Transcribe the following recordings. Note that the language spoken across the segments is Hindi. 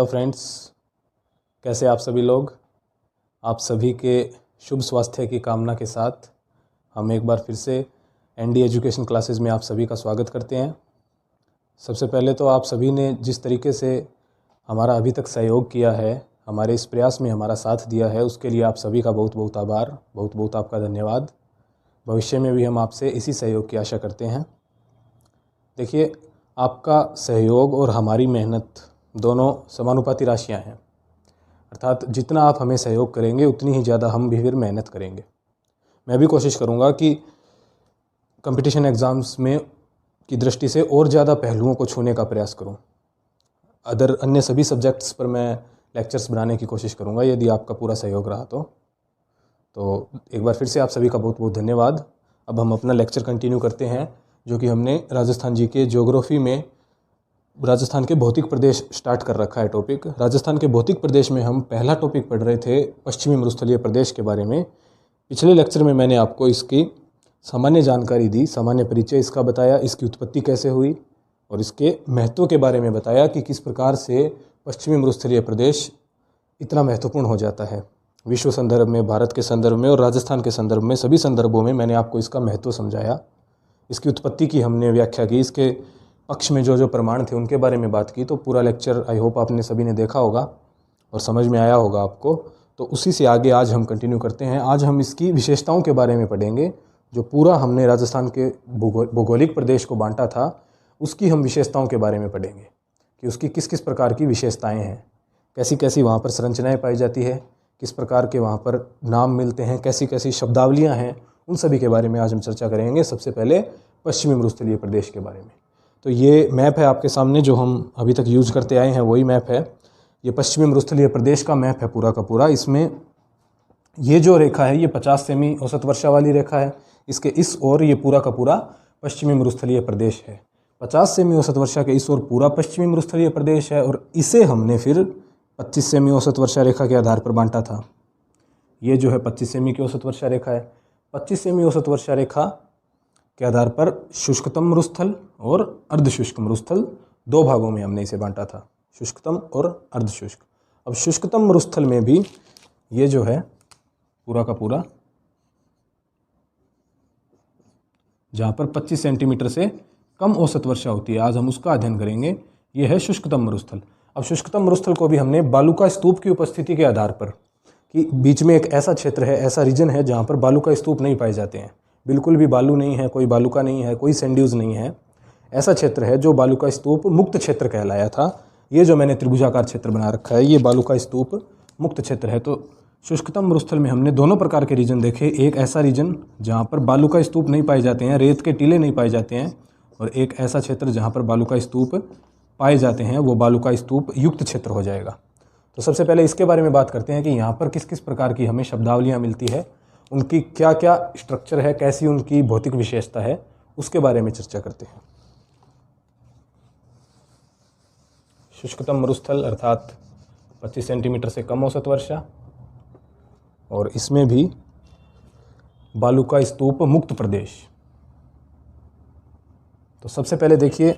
हेलो फ्रेंड्स, कैसे आप सभी लोग। आप सभी के शुभ स्वास्थ्य की कामना के साथ हम एक बार फिर से एनडी एजुकेशन क्लासेस में आप सभी का स्वागत करते हैं। सबसे पहले तो आप सभी ने जिस तरीके से हमारा अभी तक सहयोग किया है, हमारे इस प्रयास में हमारा साथ दिया है, उसके लिए आप सभी का बहुत बहुत आभार, बहुत बहुत आपका धन्यवाद। भविष्य में भी हम आपसे इसी सहयोग की आशा करते हैं। देखिए, आपका सहयोग और हमारी मेहनत दोनों समानुपाती राशियां हैं, अर्थात जितना आप हमें सहयोग करेंगे उतनी ही ज़्यादा हम भी फिर मेहनत करेंगे। मैं भी कोशिश करूंगा कि कंपटीशन एग्ज़ाम्स में की दृष्टि से और ज़्यादा पहलुओं को छूने का प्रयास करूं। अन्य सभी सब्जेक्ट्स पर मैं लेक्चर्स बनाने की कोशिश करूंगा यदि आपका पूरा सहयोग रहा तो एक बार फिर से आप सभी का बहुत बहुत धन्यवाद। अब हम अपना लेक्चर कंटिन्यू करते हैं, जो कि हमने राजस्थान जी के ज्योग्राफी में राजस्थान के भौतिक प्रदेश स्टार्ट कर रखा है टॉपिक। राजस्थान के भौतिक प्रदेश में हम पहला टॉपिक पढ़ रहे थे पश्चिमी मरुस्थलीय प्रदेश के बारे में। पिछले लेक्चर में मैंने आपको इसकी सामान्य जानकारी दी, सामान्य परिचय इसका बताया, इसकी उत्पत्ति कैसे हुई और इसके महत्व के बारे में बताया कि किस प्रकार से पश्चिमी मरुस्थलीय प्रदेश इतना महत्वपूर्ण हो जाता है विश्व संदर्भ में, भारत के संदर्भ में और राजस्थान के संदर्भ में। सभी संदर्भों में मैंने आपको इसका महत्व समझाया, इसकी उत्पत्ति की हमने व्याख्या की, इसके पक्ष में जो जो प्रमाण थे उनके बारे में बात की। तो पूरा लेक्चर आई होप आपने सभी ने देखा होगा और समझ में आया होगा आपको। तो उसी से आगे आज हम कंटिन्यू करते हैं। आज हम इसकी विशेषताओं के बारे में पढ़ेंगे। जो पूरा हमने राजस्थान के भौगोलिक प्रदेश को बांटा था, उसकी हम विशेषताओं के बारे में पढ़ेंगे कि उसकी किस किस प्रकार की विशेषताएँ हैं, कैसी कैसी वहाँ पर संरचनाएँ पाई जाती है, किस प्रकार के वहाँ पर नाम मिलते हैं, कैसी कैसी शब्दावलियाँ हैं, उन सभी के बारे में आज हम चर्चा करेंगे। सबसे पहले पश्चिमी मरुस्थलीय प्रदेश के बारे में। तो ये मैप है आपके सामने, जो हम अभी तक यूज करते आए हैं वही मैप है। ये पश्चिमी मरुस्थलीय प्रदेश का मैप है पूरा का पूरा। इसमें ये जो रेखा है ये 50 सेमी औसत वर्षा वाली रेखा है। इसके इस ओर ये पूरा का पूरा पश्चिमी मरुस्थलीय प्रदेश है। 50 सेमी औसत वर्षा के इस ओर पूरा पश्चिमी मरुस्थलीय प्रदेश है और इसे हमने फिर 25 सेमी औसत वर्षा रेखा के आधार पर बांटा था। ये जो है 25 सेमी की औसत वर्षा रेखा है। 25 सेमी औसत वर्षा रेखा के आधार पर शुष्कतम मरुस्थल और अर्धशुष्क मरुस्थल दो भागों में हमने इसे बांटा था, शुष्कतम और अर्धशुष्क। अब शुष्कतम मरुस्थल में भी ये जो है पूरा का पूरा, जहाँ पर 25 सेंटीमीटर से कम औसत वर्षा होती है, आज हम उसका अध्ययन करेंगे। ये है शुष्कतम मरुस्थल। अब शुष्कतम मरुस्थल को भी हमने बालू का स्तूप की उपस्थिति के आधार पर, कि बीच में एक ऐसा क्षेत्र है, ऐसा रीजन है जहाँ पर बालू का स्तूप नहीं पाए जाते हैं, बिल्कुल भी बालू नहीं है, कोई बालू का नहीं है, कोई सैंड्यूज नहीं है, ऐसा क्षेत्र है जो बालू का स्तूप मुक्त क्षेत्र कहलाया था। ये जो मैंने त्रिभुजाकार क्षेत्र बना रखा है, ये बालू का स्तूप मुक्त क्षेत्र है। तो शुष्कतम मरुस्थल में हमने दोनों प्रकार के रीजन देखे। एक ऐसा रीजन जहाँ पर बालू का स्तूप नहीं पाए जाते हैं, रेत के टीले नहीं पाए जाते हैं, और एक ऐसा क्षेत्र जहाँ पर बालू का स्तूप पाए जाते हैं, वो बालू का स्तूप युक्त क्षेत्र हो जाएगा। तो सबसे पहले इसके बारे में बात करते हैं कि यहाँ पर किस किस प्रकार की हमें शब्दावलियाँ मिलती है, उनकी क्या क्या स्ट्रक्चर है, कैसी उनकी भौतिक विशेषता है, उसके बारे में चर्चा करते हैं। शुष्कतम मरुस्थल अर्थात 25 सेंटीमीटर से कम औसत वर्षा, और इसमें भी बालू का स्तूप मुक्त प्रदेश। तो सबसे पहले देखिए,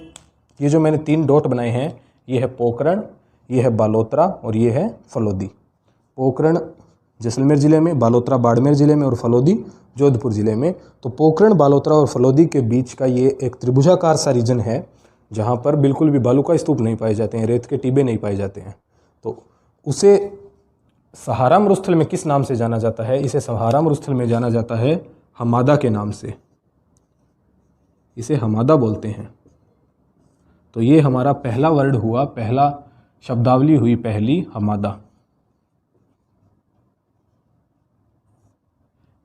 ये जो मैंने 3 डॉट बनाए हैं, ये है पोखरण, ये है बालोतरा और ये है फलोदी। पोखरण जैसलमेर ज़िले में, बालोतरा बाड़मेर ज़िले में और फलोदी जोधपुर ज़िले में। तो पोखरण, बालोतरा और फलोदी के बीच का ये एक त्रिभुजाकार सा रीजन है जहाँ पर बिल्कुल भी बालू का स्तूप नहीं पाए जाते हैं, रेत के टीबे नहीं पाए जाते हैं। तो उसे सहारा मरुस्थल में किस नाम से जाना जाता है? इसे सहारा मरुस्थल में जाना जाता है हमादा के नाम से, इसे हमादा बोलते हैं। तो ये हमारा पहला वर्ड हुआ, पहला शब्दावली हुई पहली, हमादा,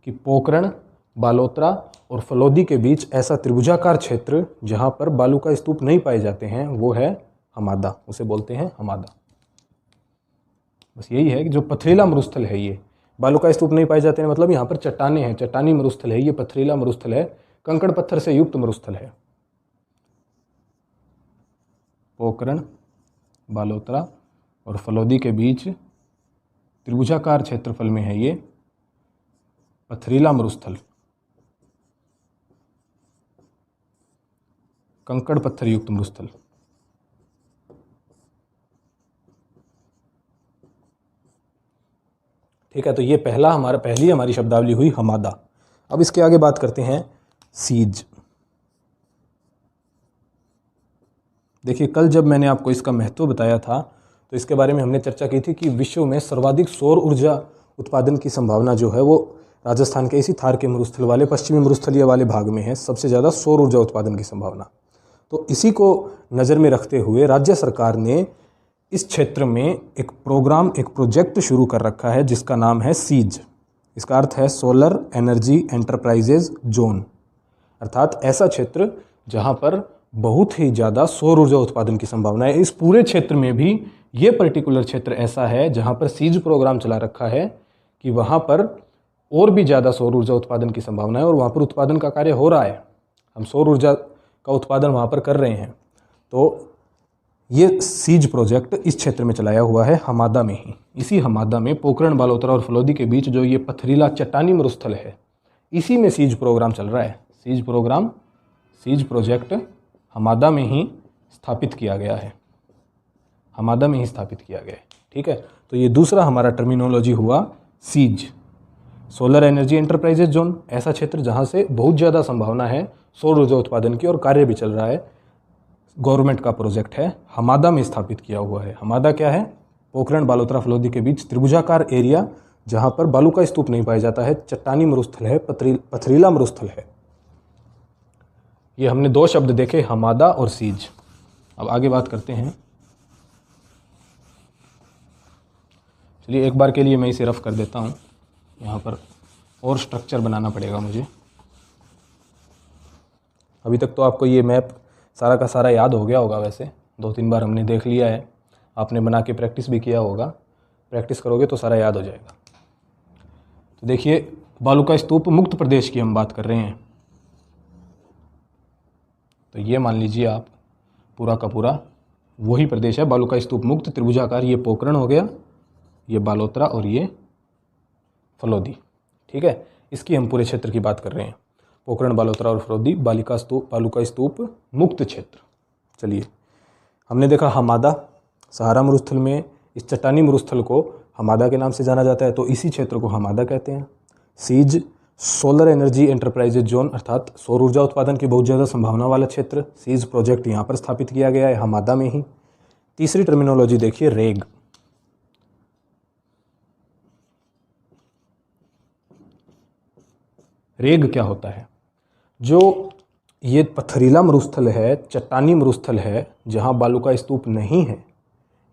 कि पोखरण, बालोतरा और फलोदी के बीच ऐसा त्रिभुजाकार क्षेत्र जहां पर बालू का स्तूप नहीं पाए जाते हैं, वो है हमादा, उसे बोलते हैं हमादा। बस यही है कि जो पथरीला मरुस्थल है, ये बालू का स्तूप नहीं पाए जाते हैं, मतलब यहाँ पर चट्टाने हैं, चट्टानी मरुस्थल है, ये पथरीला मरुस्थल है, कंकड़ पत्थर से युक्त मरुस्थल है। पोखरण, बालोतरा और फलोदी के बीच त्रिभुजाकार क्षेत्रफल में है ये पथरीला मरुस्थल, कंकड़ पत्थर युक्त मरुस्थल। ठीक है, तो ये पहली हमारी शब्दावली हुई हमादा। अब इसके आगे बात करते हैं सीज। देखिए, कल जब मैंने आपको इसका महत्व बताया था तो इसके बारे में हमने चर्चा की थी कि विश्व में सर्वाधिक सौर ऊर्जा उत्पादन की संभावना जो है वो राजस्थान के इसी थार के मरुस्थल वाले पश्चिमी मरुस्थलीय वाले भाग में है, सबसे ज़्यादा सौर ऊर्जा उत्पादन की संभावना। तो इसी को नज़र में रखते हुए राज्य सरकार ने इस क्षेत्र में एक प्रोजेक्ट शुरू कर रखा है जिसका नाम है सीज। इसका अर्थ है सोलर एनर्जी एंटरप्राइजेज जोन, अर्थात ऐसा क्षेत्र जहां पर बहुत ही ज़्यादा सौर ऊर्जा उत्पादन की संभावना है। इस पूरे क्षेत्र में भी ये पर्टिकुलर क्षेत्र ऐसा है जहां पर सीज प्रोग्राम चला रखा है कि वहां पर और भी ज़्यादा सौर ऊर्जा उत्पादन की संभावना है और वहां पर उत्पादन का कार्य हो रहा है। हम सौर ऊर्जा का उत्पादन वहां पर कर रहे हैं। तो ये सीज प्रोजेक्ट इस क्षेत्र में चलाया हुआ है हमादा में ही। इसी हमादा में पोखरण, बालोतरा और फलोदी के बीच जो ये पथरीला चट्टानी मरुस्थल है, इसी में सीज प्रोग्राम चल रहा है। सीज प्रोजेक्ट हमादा में ही स्थापित किया गया है, हमादा में ही स्थापित किया गया है। ठीक है, तो ये दूसरा हमारा टर्मिनोलॉजी हुआ सीज, सोलर एनर्जी एंटरप्राइजेज जोन, ऐसा क्षेत्र जहाँ से बहुत ज़्यादा संभावना है सौर ऊर्जा उत्पादन की और कार्य भी चल रहा है। गवर्नमेंट का प्रोजेक्ट है, हमादा में स्थापित किया हुआ है। हमादा क्या है? पोखरण, बालोतरा, फलोदी के बीच त्रिभुजाकार एरिया जहां पर बालू का स्तूप नहीं पाया जाता है, चट्टानी मरुस्थल है, पथरीला मरुस्थल है। ये हमने दो शब्द देखे, हमादा और सीज। अब आगे बात करते हैं। चलिए एक बार के लिए मैं इसे रफ कर देता हूँ, यहाँ पर और स्ट्रक्चर बनाना पड़ेगा मुझे। अभी तक तो आपको ये मैप सारा का सारा याद हो गया होगा, वैसे 2-3 बार हमने देख लिया है, आपने बना के प्रैक्टिस भी किया होगा। प्रैक्टिस करोगे तो सारा याद हो जाएगा। तो देखिए, बालू का स्तूप मुक्त प्रदेश की हम बात कर रहे हैं। तो ये मान लीजिए आप पूरा का पूरा वही प्रदेश है, बालू का स्तूप मुक्त त्रिभुजाकार। ये पोखरण हो गया, ये बालोतरा और ये फलोदी। ठीक है, इसकी हम पूरे क्षेत्र की बात कर रहे हैं। पोखरण, बालोतरा और फलोदी, बालू का स्तूप मुक्त क्षेत्र। चलिए, हमने देखा हमादा, सहारा मरुस्थल में इस चट्टानी मरुस्थल को हमादा के नाम से जाना जाता है, तो इसी क्षेत्र को हमादा कहते हैं। सीज, सोलर एनर्जी एंटरप्राइजेज जोन, अर्थात सौर ऊर्जा उत्पादन की बहुत ज़्यादा संभावना वाला क्षेत्र। सीज प्रोजेक्ट यहाँ पर स्थापित किया गया है, हमादा में ही। तीसरी टर्मिनोलॉजी देखिए, रेग। रेग क्या होता है? जो ये पथरीला मरुस्थल है, चट्टानी मरुस्थल है, जहाँ बालू का स्तूप नहीं है,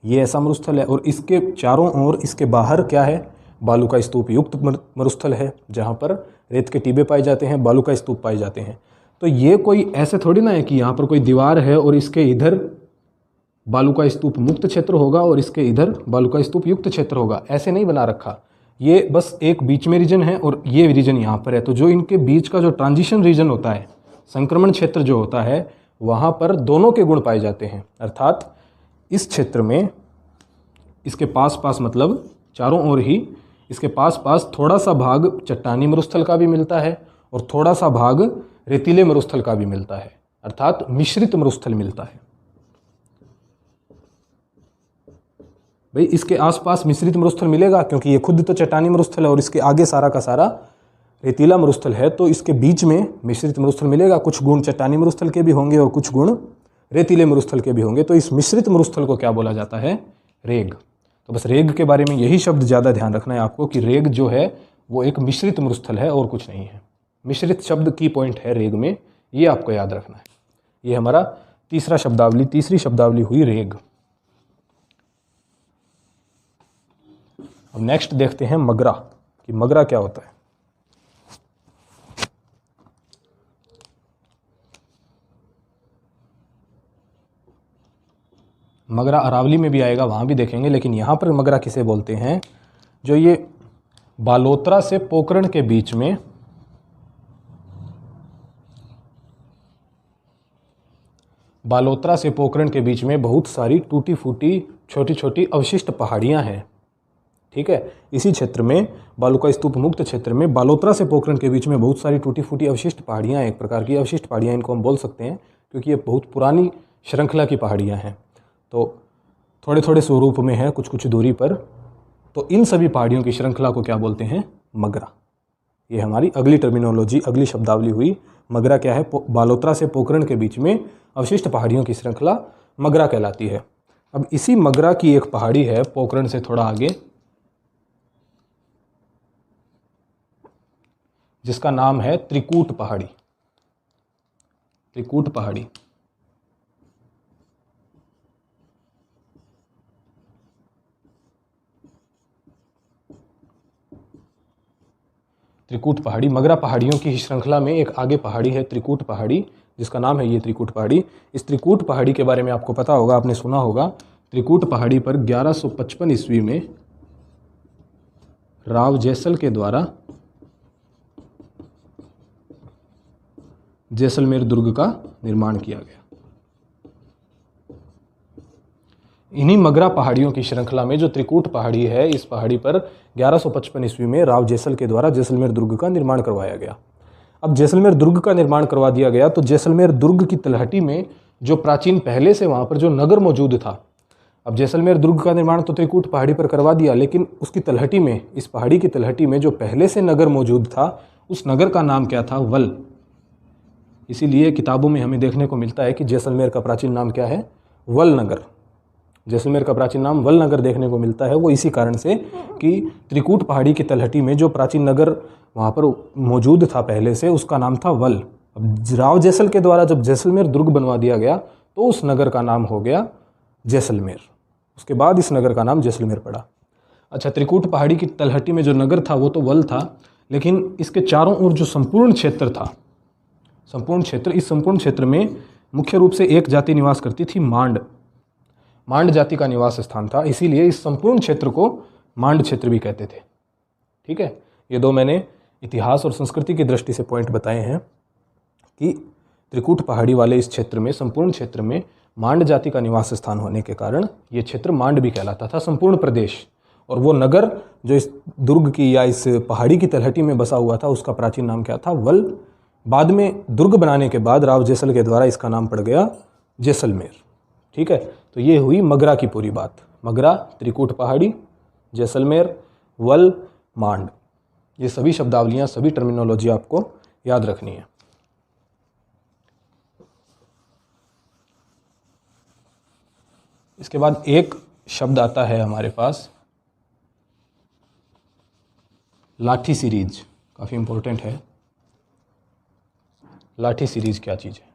ये ऐसा मरुस्थल है। और इसके चारों ओर, इसके बाहर क्या है? बालू का स्तूप युक्त मरुस्थल है, जहाँ पर रेत के टीबे पाए जाते हैं, बालू का स्तूप पाए जाते हैं। तो ये कोई ऐसे थोड़ी ना है कि यहाँ पर कोई दीवार है और इसके इधर बालू का स्तूप मुक्त क्षेत्र होगा और इसके इधर बालू का स्तूप युक्त क्षेत्र होगा, ऐसे नहीं बना रखा। ये बस एक बीच में रीजन है और ये रीजन यहाँ पर है। तो जो इनके बीच का जो ट्रांजिशन रीजन होता है, संक्रमण क्षेत्र जो होता है, वहाँ पर दोनों के गुण पाए जाते हैं। अर्थात इस क्षेत्र में इसके पास पास, मतलब चारों ओर ही इसके पास पास थोड़ा सा भाग चट्टानी मरुस्थल का भी मिलता है और थोड़ा सा भाग रेतीले मरुस्थल का भी मिलता है, अर्थात मिश्रित मरुस्थल मिलता है। भाई, इसके आसपास मिश्रित मरुस्थल मिलेगा क्योंकि ये खुद तो चट्टानी मरुस्थल है और इसके आगे सारा का सारा रेतीला मरुस्थल है, तो इसके बीच में मिश्रित मरुस्थल मिलेगा। कुछ गुण चट्टानी मरुस्थल के भी होंगे और कुछ गुण रेतीले मरुस्थल के भी होंगे। तो इस मिश्रित मरुस्थल को क्या बोला जाता है? रेग। तो बस रेग के बारे में यही शब्द ज़्यादा ध्यान रखना है आपको कि रेग जो है वो एक मिश्रित मरुस्थल है और कुछ नहीं है। मिश्रित शब्द की पॉइंट है रेग में, ये आपको याद रखना है। ये हमारा तीसरी शब्दावली हुई रेग। अब नेक्स्ट देखते हैं मगरा, कि मगरा क्या होता है। मगरा अरावली में भी आएगा, वहाँ भी देखेंगे, लेकिन यहाँ पर मगरा किसे बोलते हैं? जो ये बालोतरा से पोखरण के बीच में, बालोतरा से पोखरण के बीच में बहुत सारी टूटी फूटी छोटी छोटी अवशिष्ट पहाड़ियाँ हैं। ठीक है, इसी क्षेत्र में, बालू का स्तूप मुक्त क्षेत्र में, बालोतरा से पोखरण के बीच में बहुत सारी टूटी फूटी अवशिष्ट पहाड़ियाँ, एक प्रकार की अवशिष्ट पहाड़ियाँ इनको हम बोल सकते हैं, क्योंकि ये बहुत पुरानी श्रृंखला की पहाड़ियाँ हैं। तो थोड़े थोड़े स्वरूप में है, कुछ कुछ दूरी पर। तो इन सभी पहाड़ियों की श्रृंखला को क्या बोलते हैं? मगरा। ये हमारी अगली टर्मिनोलॉजी, अगली शब्दावली हुई। मगरा क्या है? बालोतरा से पोखरण के बीच में अवशिष्ट पहाड़ियों की श्रृंखला मगरा कहलाती है। अब इसी मगरा की एक पहाड़ी है पोखरण से थोड़ा आगे, जिसका नाम है त्रिकूट पहाड़ी। त्रिकूट पहाड़ी। त्रिकूट पहाड़ी, मगरा पहाड़ियों की श्रृंखला में एक आगे पहाड़ी है त्रिकूट पहाड़ी, जिसका नाम है ये त्रिकूट पहाड़ी। इस त्रिकूट पहाड़ी के बारे में आपको पता होगा, आपने सुना होगा। त्रिकूट पहाड़ी पर 1155 ईस्वी में राव जैसल के द्वारा जैसलमेर दुर्ग का निर्माण किया गया। इन्हीं मगरा पहाड़ियों की श्रृंखला में जो त्रिकूट पहाड़ी है, इस पहाड़ी पर 1155 ईस्वी में राव जैसल के द्वारा जैसलमेर दुर्ग का निर्माण करवाया गया। अब जैसलमेर दुर्ग का निर्माण करवा दिया गया तो जैसलमेर दुर्ग की तलहटी में जो प्राचीन पहले से वहाँ पर जो नगर मौजूद था, अब जैसलमेर दुर्ग का निर्माण तो त्रिकूट पहाड़ी पर करवा दिया, लेकिन उसकी तलहटी में, इस पहाड़ी की तलहटी में जो पहले से नगर मौजूद था, उस नगर का नाम क्या था? वल। इसीलिए किताबों में हमें देखने को मिलता है कि जैसलमेर का प्राचीन नाम क्या है? वल नगर। जैसलमेर का प्राचीन नाम वल नगर देखने को मिलता है। वो इसी कारण से कि त्रिकूट पहाड़ी की तलहटी में जो प्राचीन नगर वहाँ पर मौजूद था पहले से, उसका नाम था वल। अब राव जैसल के द्वारा जब जैसलमेर दुर्ग बनवा दिया गया तो उस नगर का नाम हो गया जैसलमेर। उसके बाद इस नगर का नाम जैसलमेर पड़ा। अच्छा, त्रिकूट पहाड़ी की तलहटी में जो नगर था वो तो वल था, लेकिन इसके चारों ओर जो संपूर्ण क्षेत्र था, संपूर्ण क्षेत्र, इस संपूर्ण क्षेत्र में मुख्य रूप से एक जाति निवास करती थी, मांड। मांड जाति का निवास स्थान था, इसीलिए इस संपूर्ण क्षेत्र को मांड क्षेत्र भी कहते थे। ठीक है, ये दो मैंने इतिहास और संस्कृति की दृष्टि से पॉइंट बताए हैं कि त्रिकूट पहाड़ी वाले इस क्षेत्र में, संपूर्ण क्षेत्र में मांड जाति का निवास स्थान होने के कारण ये क्षेत्र मांड भी कहलाता था, संपूर्ण प्रदेश। और वो नगर जो इस दुर्ग की या इस पहाड़ी की तलहटी में बसा हुआ था, उसका प्राचीन नाम क्या था? वल। बाद में दुर्ग बनाने के बाद राव जैसल के द्वारा इसका नाम पड़ गया जैसलमेर। ठीक है, तो ये हुई मगरा की पूरी बात। मगरा, त्रिकूट पहाड़ी, जैसलमेर, वल, मांड, ये सभी शब्दावलियाँ, सभी टर्मिनोलॉजी आपको याद रखनी है। इसके बाद एक शब्द आता है हमारे पास, लाठी सीरीज। काफ़ी इंपॉर्टेंट है। लाठी सीरीज क्या चीज़ है?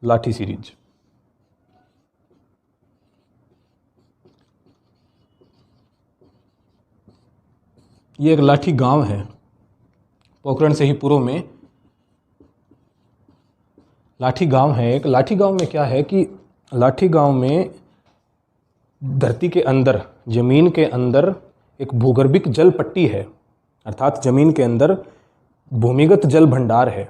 लाठी सीरीज ये एक लाठी गांव है पोखरण से ही पूर्व में। लाठी गांव है एक। लाठी गांव में क्या है कि लाठी गांव में धरती के अंदर, जमीन के अंदर एक भूगर्भिक जल पट्टी है, अर्थात जमीन के अंदर भूमिगत जल भंडार है।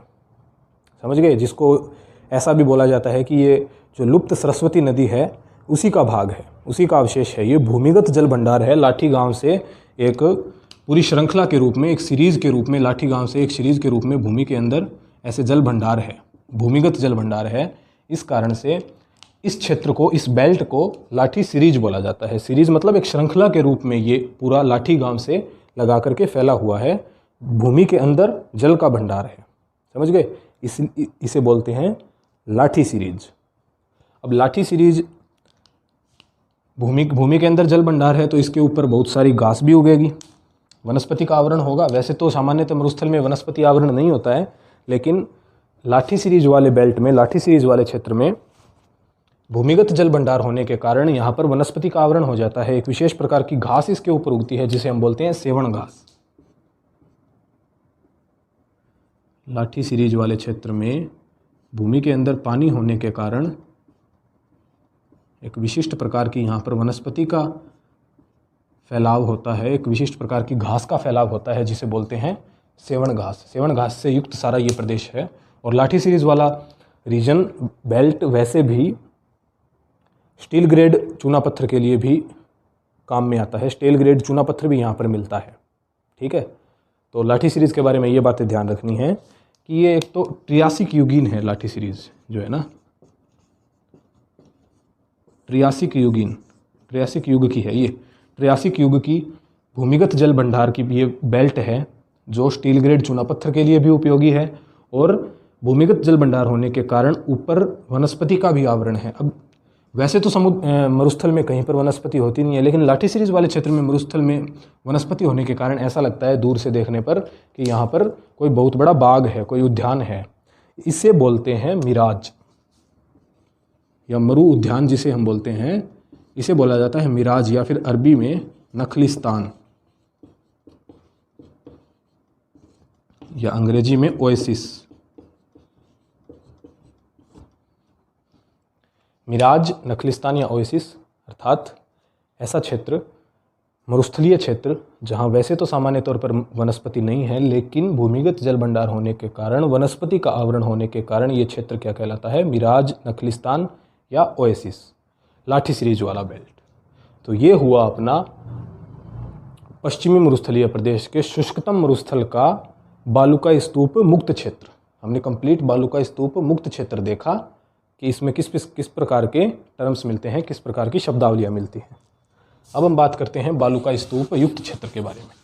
समझ गए? जिसको ऐसा भी बोला जाता है कि ये जो लुप्त सरस्वती नदी है उसी का भाग है, उसी का अवशेष है। ये भूमिगत जल भंडार है। लाठी गांव से एक पूरी श्रृंखला के रूप में, एक सीरीज़ के रूप में, लाठी गांव से एक सीरीज़ के रूप में भूमि के अंदर ऐसे जल भंडार है, भूमिगत जल भंडार है। इस कारण से इस क्षेत्र को, इस बेल्ट को लाठी सीरीज बोला जाता है। सीरीज मतलब एक श्रृंखला के रूप में ये पूरा लाठी गांव से लगा करके फैला हुआ है। भूमि के अंदर जल का भंडार है। समझ गए? इसे बोलते हैं लाठी सीरीज। अब लाठी सीरीज भूमि के अंदर जल भंडार है तो इसके ऊपर बहुत सारी घास भी उगेगी, वनस्पति का आवरण होगा। वैसे तो सामान्यतः मरुस्थल में वनस्पति आवरण नहीं होता है, लेकिन लाठी सीरीज वाले बेल्ट में, लाठी सीरीज वाले क्षेत्र में भूमिगत जल भंडार होने के कारण यहाँ पर वनस्पति का आवरण हो जाता है। एक विशेष प्रकार की घास इसके ऊपर उगती है जिसे हम बोलते हैं सेवण घास। लाठी सीरीज वाले क्षेत्र में भूमि के अंदर पानी होने के कारण एक विशिष्ट प्रकार की यहाँ पर वनस्पति का फैलाव होता है, एक विशिष्ट प्रकार की घास का फैलाव होता है जिसे बोलते हैं सेवण घास। सेवण घास से युक्त सारा ये प्रदेश है। और लाठी सीरीज वाला रीजन, बेल्ट, वैसे भी स्टील ग्रेड चूना पत्थर के लिए भी काम में आता है। स्टील ग्रेड चूना पत्थर भी यहाँ पर मिलता है। ठीक है, तो लाठी सीरीज़ के बारे में ये बातें ध्यान रखनी है कि ये एक तो ट्रियासिक युगीन है। लाठी सीरीज़ जो है ना, ट्रियासिक युग की है ये। ट्रियासिक युग की भूमिगत जल भंडार की ये बेल्ट है जो स्टील ग्रेड चूना पत्थर के लिए भी उपयोगी है और भूमिगत जल भंडार होने के कारण ऊपर वनस्पति का भी आवरण है। अब वैसे तो मरुस्थल में कहीं पर वनस्पति होती नहीं है, लेकिन लाठी सीरीज वाले क्षेत्र में मरुस्थल में वनस्पति होने के कारण ऐसा लगता है दूर से देखने पर कि यहाँ पर कोई बहुत बड़ा बाग है, कोई उद्यान है। इसे बोलते हैं मिराज या मरु उद्यान जिसे हम बोलते हैं, इसे बोला जाता है मिराज या फिर अरबी में नखलिस्तान या अंग्रेजी में ओएसिस। मिराज, नखलिस्तान या ओएसिस अर्थात ऐसा क्षेत्र, मरुस्थलीय क्षेत्र जहाँ वैसे तो सामान्य तौर पर वनस्पति नहीं है, लेकिन भूमिगत जल भंडार होने के कारण, वनस्पति का आवरण होने के कारण ये क्षेत्र क्या कहलाता है? मिराज, नखलिस्तान या ओएसिस, लाठी सीरीज वाला बेल्ट। तो ये हुआ अपना पश्चिमी मरुस्थलीय प्रदेश के शुष्कतम मरुस्थल का बालुका स्तूप मुक्त क्षेत्र। हमने कंप्लीट बालुका स्तूप मुक्त क्षेत्र देखा कि इसमें किस प्रकार के टर्म्स मिलते हैं, किस प्रकार की शब्दावलियाँ मिलती हैं। अब हम बात करते हैं बालुका स्तूप युक्त क्षेत्र के बारे में।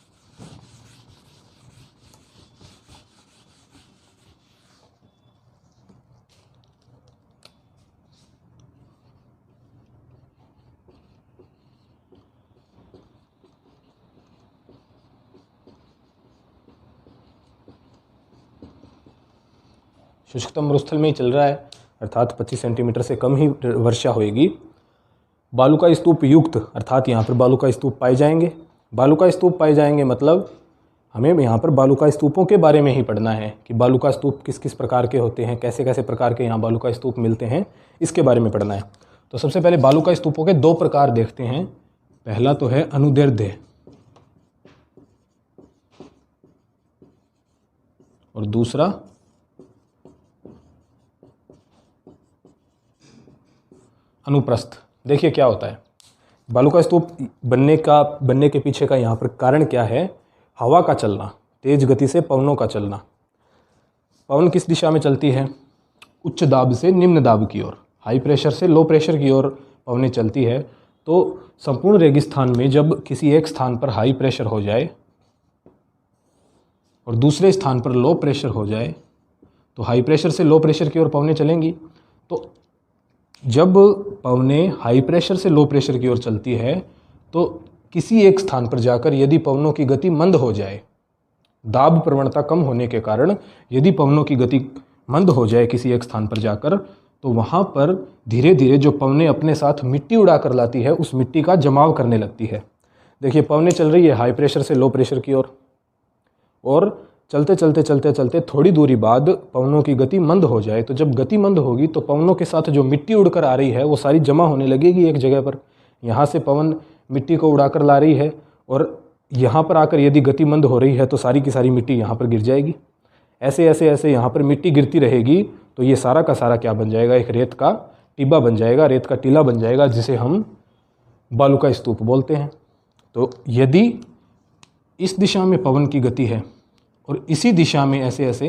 शुष्कतम मरुस्थल में ही चल रहा है, अर्थात 25 सेंटीमीटर से कम ही वर्षा होएगी। बालुका स्तूप युक्त अर्थात यहाँ पर बालुका स्तूप पाए जाएंगे। बालुका स्तूप पाए जाएंगे मतलब हमें यहाँ पर बालुका स्तूपों के बारे में ही पढ़ना है कि बालुका स्तूप किस किस प्रकार के होते हैं, कैसे कैसे प्रकार के यहाँ बालुका स्तूप मिलते हैं, इसके बारे में पढ़ना है। तो सबसे पहले बालुका स्तूपों के दो प्रकार देखते हैं। पहला तो है अनुदैर्ध्य और दूसरा अनुप्रस्थ। देखिए क्या होता है, बालुका स्तूप बनने के पीछे का यहाँ पर कारण क्या है? हवा का चलना, तेज गति से पवनों का चलना। पवन किस दिशा में चलती है? उच्च दाब से निम्न दाब की ओर, हाई प्रेशर से लो प्रेशर की ओर पवनें चलती है। तो संपूर्ण रेगिस्तान में जब किसी एक स्थान पर हाई प्रेशर हो जाए और दूसरे स्थान पर लो प्रेशर हो जाए तो हाई प्रेशर से लो प्रेशर की ओर पवनें चलेंगी। तो जब पवनें हाई प्रेशर से लो प्रेशर की ओर चलती है तो किसी एक स्थान पर जाकर यदि पवनों की गति मंद हो जाए, दाब प्रवणता कम होने के कारण यदि पवनों की गति मंद हो जाए किसी एक स्थान पर जाकर, तो वहाँ पर धीरे धीरे जो पवनें अपने साथ मिट्टी उड़ा कर लाती है, उस मिट्टी का जमाव करने लगती है। देखिए पवनें चल रही है हाई प्रेशर से लो प्रेशर की ओर और चलते चलते चलते चलते थोड़ी दूरी बाद पवनों की गति मंद हो जाए। तो जब गति मंद होगी तो पवनों के साथ जो मिट्टी उड़कर आ रही है वो सारी जमा होने लगेगी एक जगह पर। यहाँ से पवन मिट्टी को उड़ाकर ला रही है और यहाँ पर आकर यदि गति मंद हो रही है तो सारी की सारी मिट्टी यहाँ पर गिर जाएगी। ऐसे ऐसे ऐसे यहाँ पर मिट्टी गिरती रहेगी तो ये सारा का सारा क्या बन जाएगा? एक रेत का टिब्बा बन जाएगा, रेत का टीला बन जाएगा, जिसे हम बालुका स्तूप बोलते हैं। तो यदि इस दिशा में पवन की गति है और इसी दिशा में ऐसे ऐसे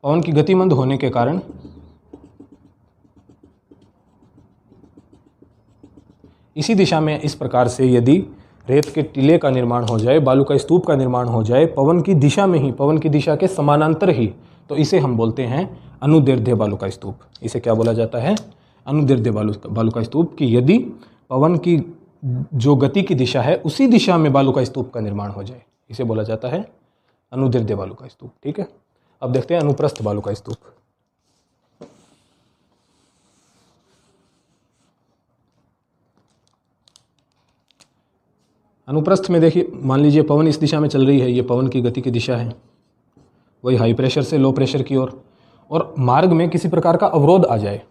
पवन की गति मंद होने के कारण इसी दिशा में इस प्रकार से यदि रेत के टीले का निर्माण हो जाए, बालुका स्तूप का निर्माण हो जाए पवन की दिशा में ही, पवन की दिशा के समानांतर ही, तो इसे हम बोलते हैं अनुदैर्ध्य बालुका स्तूप। इसे क्या बोला जाता है? अनुदैर्ध्य बालुका स्तूप। कि यदि पवन की जो गति की दिशा है उसी दिशा में बालुका स्तूप का निर्माण हो जाए, इसे बोला जाता है अनुदैर्ध्य बालुका स्तूप। ठीक है, अब देखते हैं अनुप्रस्थ बालुका स्तूप। अनुप्रस्थ में देखिए, मान लीजिए पवन इस दिशा में चल रही है, ये पवन की गति की दिशा है, वही हाई प्रेशर से लो प्रेशर की ओर, और मार्ग में किसी प्रकार का अवरोध आ जाए,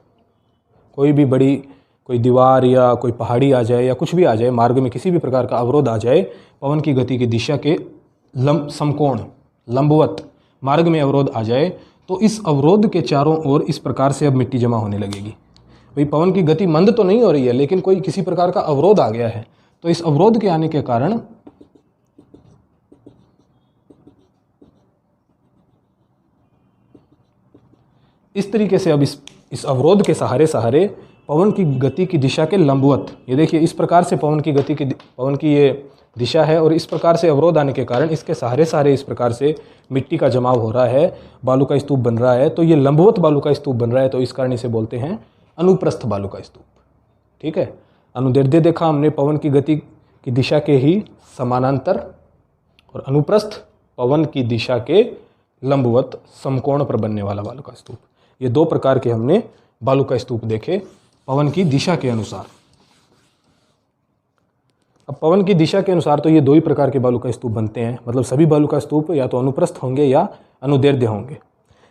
कोई भी बड़ी कोई दीवार या कोई पहाड़ी आ जाए या कुछ भी आ जाए, मार्ग में किसी भी प्रकार का अवरोध आ जाए, पवन की गति की दिशा के समकोण लंबवत मार्ग में अवरोध आ जाए, तो इस अवरोध के चारों ओर इस प्रकार से अब मिट्टी जमा होने लगेगी। भाई पवन की गति मंद तो नहीं हो रही है, लेकिन कोई किसी प्रकार का अवरोध आ गया है, तो इस अवरोध के आने के कारण इस तरीके से अब इस अवरोध के सहारे पवन की गति की दिशा के लंबवत, ये देखिए इस प्रकार से पवन की ये दिशा है और इस प्रकार से अवरोध आने के कारण इसके सहारे इस प्रकार से मिट्टी का जमाव हो रहा है, बालू का स्तूप बन रहा है। तो ये लंबवत बालू का स्तूप बन रहा है, तो इस कारण इसे बोलते हैं अनुप्रस्थ बालू का स्तूप। ठीक है, अनुदैर्ध्य देखा हमने पवन की गति की दिशा के ही समानांतर, और अनुप्रस्थ पवन की दिशा के लंबवत समकोण पर बनने वाला बालू का स्तूप। ये दो प्रकार के हमने बालू का स्तूप देखे पवन की दिशा के अनुसार। अब पवन की दिशा के अनुसार तो ये दो ही प्रकार के बालू का स्तूप बनते हैं, मतलब सभी बालू का स्तूप या तो अनुप्रस्थ होंगे या अनुदैर्ध्य होंगे।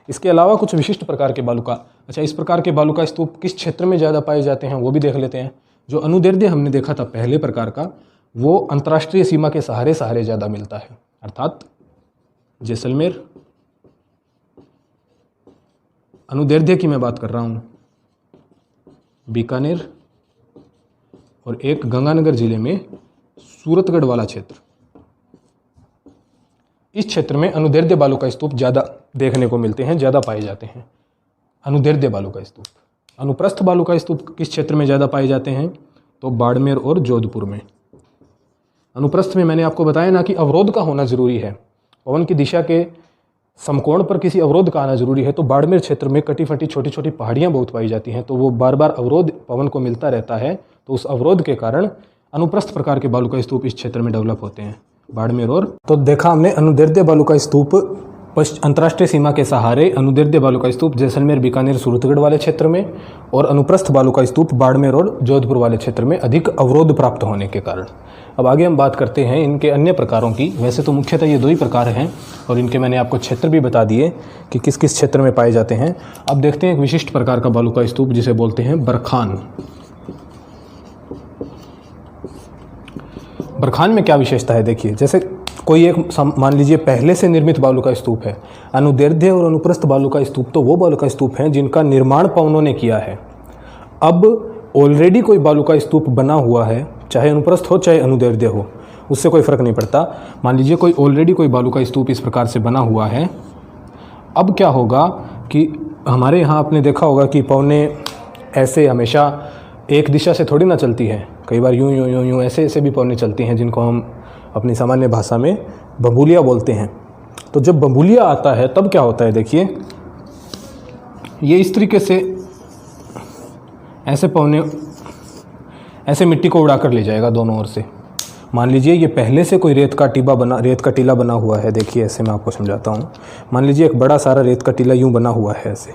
इसके अलावा कुछ विशिष्ट प्रकार के बालू का, अच्छा इस प्रकार के बालू का स्तूप किस क्षेत्र में ज़्यादा पाए जाते हैं वो भी देख लेते हैं। जो अनुदैर्ध्य हमने देखा था पहले प्रकार का, वो अंतर्राष्ट्रीय सीमा के सहारे ज़्यादा मिलता है, अर्थात जैसलमेर। अनुदैर्ध्य की मैं बात कर रहा हूँ, बीकानेर और एक गंगानगर जिले में सूरतगढ़ वाला क्षेत्र, इस क्षेत्र में अनुदैर्ध्य बालू का स्तूप ज़्यादा देखने को मिलते हैं, ज़्यादा पाए जाते हैं अनुदैर्ध्य बालू का स्तूप। अनुप्रस्थ बालू का स्तूप किस क्षेत्र में ज़्यादा पाए जाते हैं, तो बाड़मेर और जोधपुर में। अनुप्रस्थ में मैंने आपको बताया ना कि अवरोध का होना जरूरी है, पवन की दिशा के समकोण पर किसी अवरोध का आना जरूरी है। तो बाड़मेर क्षेत्र में कटी फटी छोटी छोटी पहाड़ियाँ बहुत पाई जाती हैं, तो वो बार बार अवरोध पवन को मिलता रहता है, तो उस अवरोध के कारण अनुप्रस्थ प्रकार के बालू का स्तूप इस क्षेत्र में डेवलप होते हैं, बाड़मेर और। तो देखा हमने अनुदैर्ध्य बालू का स्तूप अंतर्राष्ट्रीय सीमा के सहारे, अनुदैर्ध्य बालू का स्तूप जैसलमेर, बीकानेर, सूरतगढ़ वाले क्षेत्र में, और अनुप्रस्थ बालू का स्तूप बाड़मेर और जोधपुर वाले क्षेत्र में अधिक अवरोध प्राप्त होने के कारण। अब आगे हम बात करते हैं इनके अन्य प्रकारों की। वैसे तो मुख्यतः ये दो ही प्रकार हैं और इनके मैंने आपको क्षेत्र भी बता दिए कि किस किस क्षेत्र में पाए जाते हैं। अब देखते हैं एक विशिष्ट प्रकार का बालू का स्तूप जिसे बोलते हैं बरखान। बरखान में क्या विशेषता है, देखिए जैसे कोई एक मान लीजिए पहले से निर्मित बालू का स्तूप है। अनुदैर्ध्य और अनुप्रस्थ बालू का स्तूप तो वो बालू का स्तूप हैं जिनका निर्माण पवनों ने किया है। अब ऑलरेडी कोई बालू का स्तूप बना हुआ है, चाहे अनुप्रस्थ हो चाहे अनुदैर्ध्य हो, उससे कोई फर्क नहीं पड़ता। मान लीजिए कोई बालू का स्तूप इस प्रकार से बना हुआ है। अब क्या होगा कि हमारे यहाँ आपने देखा होगा कि पवनें ऐसे हमेशा एक दिशा से थोड़ी ना चलती है, कई बार यूं यूं यूं यूं ऐसे भी पवनें चलती हैं, जिनको हम अपनी सामान्य भाषा में बबूलिया बोलते हैं। तो जब बबूलिया आता है तब क्या होता है, देखिए ये इस तरीके से ऐसे पवने ऐसे मिट्टी को उड़ा कर ले जाएगा दोनों ओर से। मान लीजिए ये पहले से कोई रेत का टीला बना हुआ है। देखिए ऐसे मैं आपको समझाता हूँ। मान लीजिए एक बड़ा सारा रेत का टीला यूँ बना हुआ है, ऐसे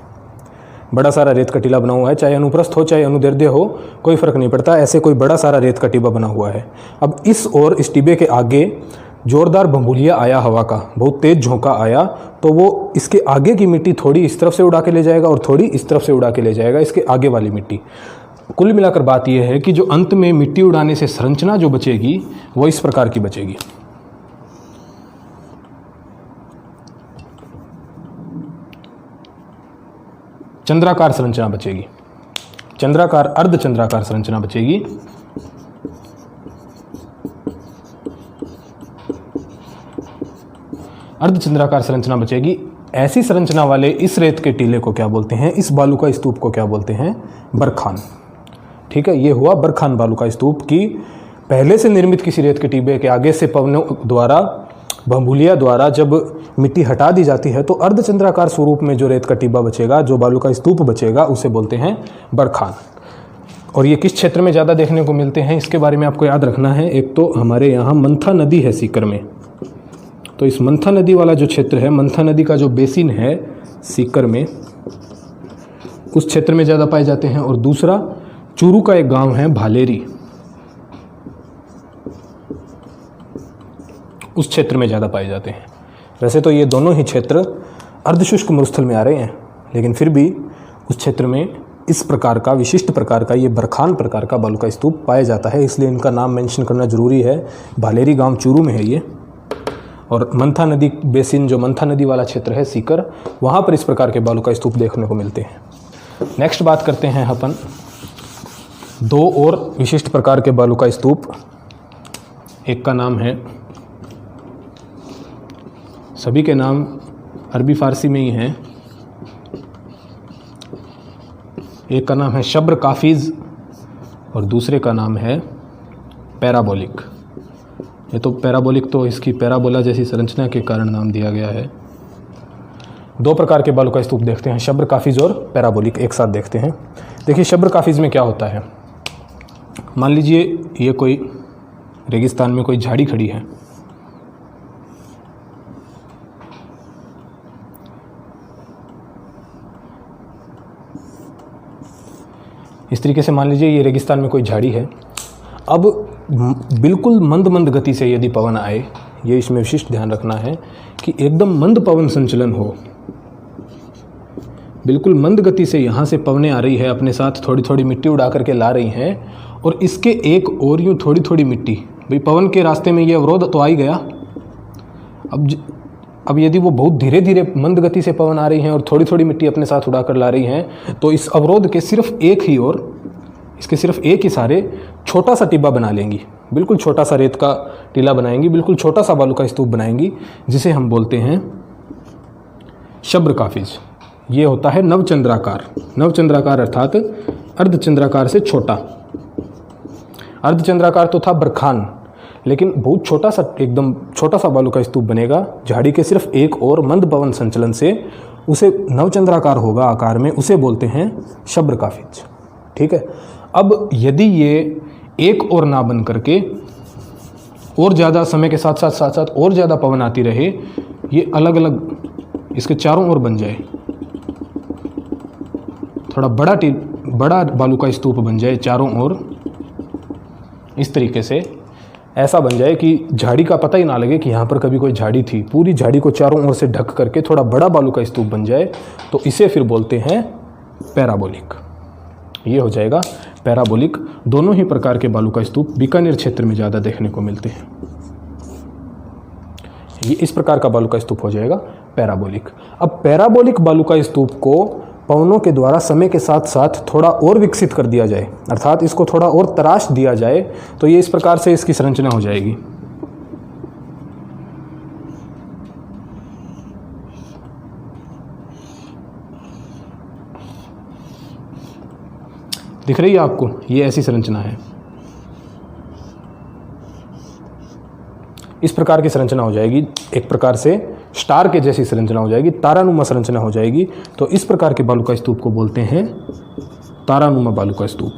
बड़ा सारा रेत का टीला बना हुआ है, चाहे अनुप्रस्थ हो चाहे अनुदैर्ध्य हो, कोई फ़र्क नहीं पड़ता। ऐसे कोई बड़ा सारा रेत का टीबा बना हुआ है। अब इस ओर इस टीबे के आगे जोरदार बम्बूलिया आया, हवा का बहुत तेज़ झोंका आया, तो वो इसके आगे की मिट्टी थोड़ी इस तरफ से उड़ा के ले जाएगा और थोड़ी इस तरफ से उड़ा के ले जाएगा, इसके आगे वाली मिट्टी। कुल मिलाकर बात यह है कि जो अंत में मिट्टी उड़ाने से संरचना जो बचेगी वो इस प्रकार की बचेगी। चंद्राकार संरचना बचेगी, चंद्राकार अर्धचंद्राकार संरचना बचेगी। अर्धचंद्राकार संरचना बचेगी। ऐसी संरचना वाले इस रेत के टीले को क्या बोलते हैं, इस बालू का स्तूप को क्या बोलते हैं, बरखान। ठीक है, ये हुआ बरखान बालू का स्तूप की पहले से निर्मित किसी रेत के टीबे के आगे से पवनों द्वारा, बम्बूलिया द्वारा जब मिट्टी हटा दी जाती है तो अर्धचंद्राकार स्वरूप में जो रेत का टीबा बचेगा, जो बालू का स्तूप बचेगा, उसे बोलते हैं बरखान। और ये किस क्षेत्र में ज़्यादा देखने को मिलते हैं, इसके बारे में आपको याद रखना है। एक तो हमारे यहाँ मंथा नदी है सीकर में, तो इस मंथा नदी वाला जो क्षेत्र है, मंथा नदी का जो बेसिन है सीकर में, उस क्षेत्र में ज़्यादा पाए जाते हैं। और दूसरा चूरू का एक गांव है भालेरी, उस क्षेत्र में ज़्यादा पाए जाते हैं। वैसे तो ये दोनों ही क्षेत्र अर्धशुष्क मरुस्थल में आ रहे हैं, लेकिन फिर भी उस क्षेत्र में इस प्रकार का विशिष्ट प्रकार का ये बरखान प्रकार का बालू का स्तूप पाया जाता है, इसलिए इनका नाम मेंशन करना जरूरी है। भालेरी गांव चूरू में है ये, और मंथा नदी बेसिन जो मंथा नदी वाला क्षेत्र है सीकर, वहाँ पर इस प्रकार के बालू का स्तूप देखने को मिलते हैं। नेक्स्ट बात करते हैं अपन दो और विशिष्ट प्रकार के बालू का स्तूप। एक का नाम है, सभी के नाम अरबी फारसी में ही हैं, एक का नाम है शब्र काफिज और दूसरे का नाम है पैराबोलिक। ये तो पैराबोलिक तो इसकी पैराबोला जैसी संरचना के कारण नाम दिया गया है। दो प्रकार के बालू का स्तूप देखते हैं, शब्र काफिज और पैराबोलिक, एक साथ देखते हैं। देखिए शब्र काफिज में क्या होता है, मान लीजिए ये कोई रेगिस्तान में कोई झाड़ी खड़ी है, इस तरीके से मान लीजिए ये रेगिस्तान में कोई झाड़ी है। अब बिल्कुल मंद मंद गति से यदि पवन आए, ये इसमें विशिष्ट ध्यान रखना है कि एकदम मंद पवन संचलन हो, बिल्कुल मंद गति से यहाँ से पवनें आ रही है, अपने साथ थोड़ी थोड़ी मिट्टी उड़ा करके ला रही हैं, और इसके एक और यूँ थोड़ी थोड़ी मिट्टी, भाई पवन के रास्ते में ये अवरोध तो आ ही गया। अब यदि वो बहुत धीरे धीरे मंद गति से पवन आ रही हैं और थोड़ी थोड़ी मिट्टी अपने साथ उड़ा कर ला रही हैं, तो इस अवरोध के सिर्फ एक ही ओर, इसके सिर्फ एक ही सारे छोटा सा टिब्बा बना लेंगी, बिल्कुल छोटा सा रेत का टीला बनाएंगी, बिल्कुल छोटा सा बालू का स्तूप बनाएंगी, जिसे हम बोलते हैं शब्र काफिज। ये होता है नवचंद्राकार। नवचंद्राकार अर्थात अर्धचंद्राकार से छोटा। अर्धचंद्राकार तो था बरखान, लेकिन बहुत छोटा सा, एकदम छोटा सा बालू का स्तूप बनेगा झाड़ी के सिर्फ एक और मंद पवन संचलन से, उसे नवचंद्राकार होगा आकार में, उसे बोलते हैं शब्र काफिज। ठीक है। अब यदि ये एक और ना बन करके और ज़्यादा समय के साथ साथ साथ साथ और ज़्यादा पवन आती रहे, ये अलग अलग इसके चारों ओर बन जाए, थोड़ा बड़ा बालू का स्तूप बन जाए चारों ओर, इस तरीके से ऐसा बन जाए कि झाड़ी का पता ही ना लगे कि यहाँ पर कभी कोई झाड़ी थी, पूरी झाड़ी को चारों ओर से ढक करके थोड़ा बड़ा बालू का स्तूप बन जाए, तो इसे फिर बोलते हैं पैराबोलिक। ये हो जाएगा पैराबोलिक। दोनों ही प्रकार के बालू का स्तूप बीकानेर क्षेत्र में ज़्यादा देखने को मिलते हैं। ये इस प्रकार का बालू का स्तूप हो जाएगा पैराबोलिक। अब पैराबोलिक बालू का स्तूप को पवनों के द्वारा समय के साथ साथ थोड़ा और विकसित कर दिया जाए, अर्थात इसको थोड़ा और तराश दिया जाए, तो ये इस प्रकार से इसकी संरचना हो जाएगी। दिख रही है आपको, ये ऐसी संरचना है, इस प्रकार की संरचना हो जाएगी। एक प्रकार से स्टार के जैसी संरचना हो जाएगी, तारानुमा संरचना हो जाएगी। तो इस प्रकार के बालू का स्तूप को बोलते हैं तारानुमा बालू का स्तूप।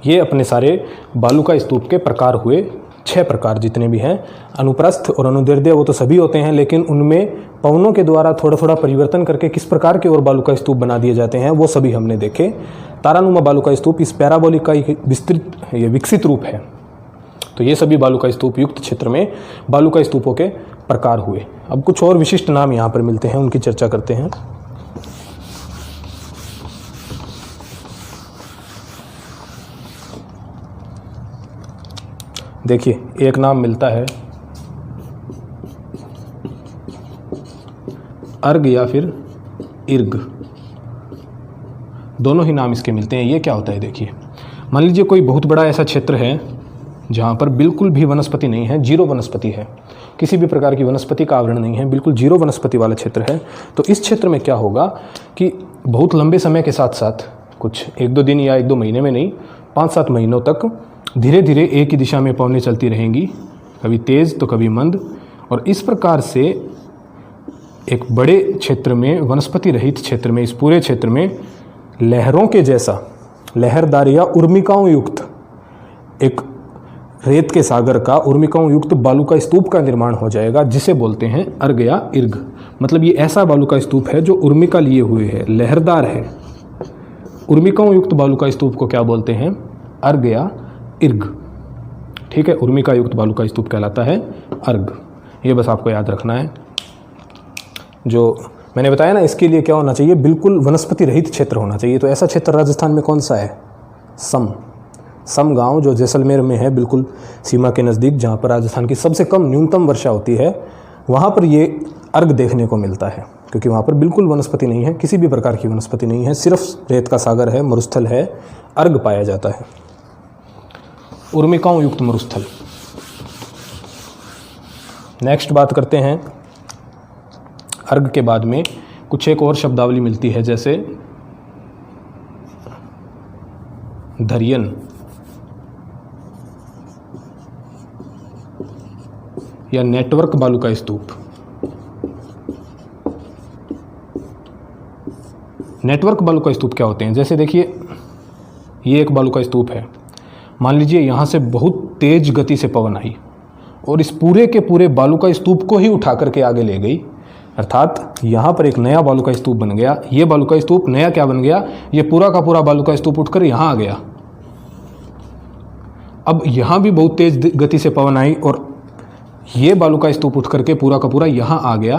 ये अपने सारे बालू का स्तूप के प्रकार हुए, 6 प्रकार जितने भी हैं। अनुप्रस्थ और अनुदैर्ध्य वो तो सभी होते हैं, लेकिन उनमें पवनों के द्वारा थोड़ा थोड़ा परिवर्तन करके किस प्रकार के और बालू का स्तूप बना दिए जाते हैं, वो सभी हमने देखे। तारानुमा बालू का स्तूप इस पैराबोलिक का एक विकसित रूप है। तो ये सभी बालू का स्तूप युक्त क्षेत्र में बालू का स्तूपों के प्रकार हुए। अब कुछ और विशिष्ट नाम यहाँ पर मिलते हैं, उनकी चर्चा करते हैं। देखिए, एक नाम मिलता है अर्ग या फिर इर्ग, दोनों ही नाम इसके मिलते हैं। ये क्या होता है, देखिए, मान लीजिए कोई बहुत बड़ा ऐसा क्षेत्र है जहाँ पर बिल्कुल भी वनस्पति नहीं है, जीरो वनस्पति है, किसी भी प्रकार की वनस्पति का आवरण नहीं है, बिल्कुल जीरो वनस्पति वाला क्षेत्र है। तो इस क्षेत्र में क्या होगा कि बहुत लंबे समय के साथ साथ, कुछ 1-2 दिन या 1-2 महीने में नहीं, 5-7 महीनों तक धीरे धीरे एक ही दिशा में पवनें चलती रहेंगी, कभी तेज़ तो कभी मंद। और इस प्रकार से एक बड़े क्षेत्र में, वनस्पति रहित क्षेत्र में, इस पूरे क्षेत्र में लहरों के जैसा, लहरदार या उर्मिकाओं युक्त, एक रेत के सागर का उर्मिकाओं युक्त बालू का स्तूप का निर्माण हो जाएगा, जिसे बोलते हैं अर्ग या इर्ग। मतलब ये ऐसा बालू का स्तूप है जो उर्मिका लिए हुए है, लहरदार है। उर्मिकाओं युक्त बालू का स्तूप को क्या बोलते हैं, अर्ग या इर्ग। ठीक है, उर्मिका युक्त बालू का स्तूप कहलाता है अर्ग। ये बस आपको याद रखना है। जो मैंने बताया ना, इसके लिए क्या होना चाहिए, बिल्कुल वनस्पति रहित क्षेत्र होना चाहिए। तो ऐसा क्षेत्र राजस्थान में कौन सा है, सम गांव, जो जैसलमेर में है, बिल्कुल सीमा के नज़दीक, जहाँ पर राजस्थान की सबसे कम न्यूनतम वर्षा होती है, वहाँ पर ये अर्ग देखने को मिलता है, क्योंकि वहाँ पर बिल्कुल वनस्पति नहीं है, किसी भी प्रकार की वनस्पति नहीं है, सिर्फ रेत का सागर है, मरुस्थल है, अर्ग पाया जाता है, उर्मिकाओं युक्त मरुस्थल। नेक्स्ट बात करते हैं, अर्ग के बाद में कुछ एक और शब्दावली मिलती है, जैसे धरियन या नेटवर्क बालू का स्तूप। नेटवर्क बालू का स्तूप क्या होते हैं? जैसे देखिए, ये एक बालू का स्तूप है। मान लीजिए यहाँ से बहुत तेज गति से पवन आई और इस पूरे के पूरे बालू का स्तूप को ही उठा करके आगे ले गई, अर्थात यहाँ पर एक नया बालू का स्तूप बन गया। ये बालू का स्तूप नया क्या बन गया? ये पूरा का पूरा बालू का स्तूप उठकर यहाँ आ गया। अब यहाँ भी बहुत तेज गति से पवन आई और ये बालू का स्तूप उठ करके पूरा का पूरा यहाँ आ गया।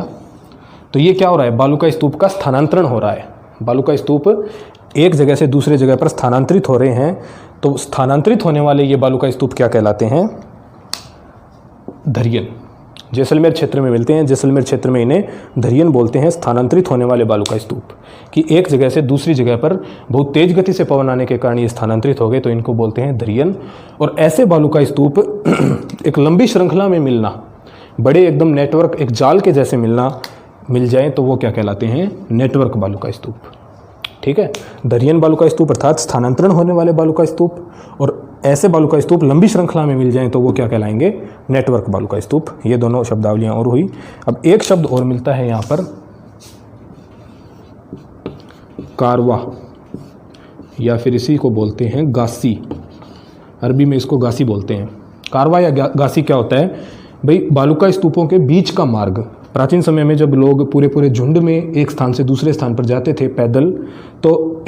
तो ये क्या हो रहा है? बालू का स्तूप का स्थानांतरण हो रहा है। बालू का स्तूप एक जगह से दूसरे जगह पर स्थानांतरित हो रहे हैं। तो स्थानांतरित होने वाले ये बालू का स्तूप क्या कहलाते हैं? धरियन। जैसलमेर क्षेत्र में मिलते हैं। जैसलमेर क्षेत्र में इन्हें धरियन बोलते हैं, स्थानांतरित होने वाले बालू का स्तूप। कि एक जगह से दूसरी जगह पर बहुत तेज गति से पवन आने के कारण ये स्थानांतरित हो गए, तो इनको बोलते हैं धरियन। और ऐसे बालू का स्तूप एक लंबी श्रृंखला में मिलना, बड़े एकदम नेटवर्क, एक जाल के जैसे मिल जाए, तो वो क्या कहलाते हैं? नेटवर्क बालू का स्तूप। ठीक है, धरियन बालू का स्तूप अर्थात स्थानांतरण होने वाले बालू का स्तूप, और ऐसे बालू का स्तूप लंबी श्रृंखला में मिल जाएं तो वो क्या कहलाएंगे? नेटवर्क बालू का स्तूप। ये दोनों शब्दावलियां और हुई। अब एक शब्द और मिलता है यहाँ पर, कारवा, या फिर इसी को बोलते हैं गासी। अरबी में इसको गासी बोलते हैं। कारवा या गासी क्या होता है भाई? बालू का स्तूपों के बीच का मार्ग। प्राचीन समय में जब लोग पूरे पूरे झुंड में एक स्थान से दूसरे स्थान पर जाते थे पैदल, तो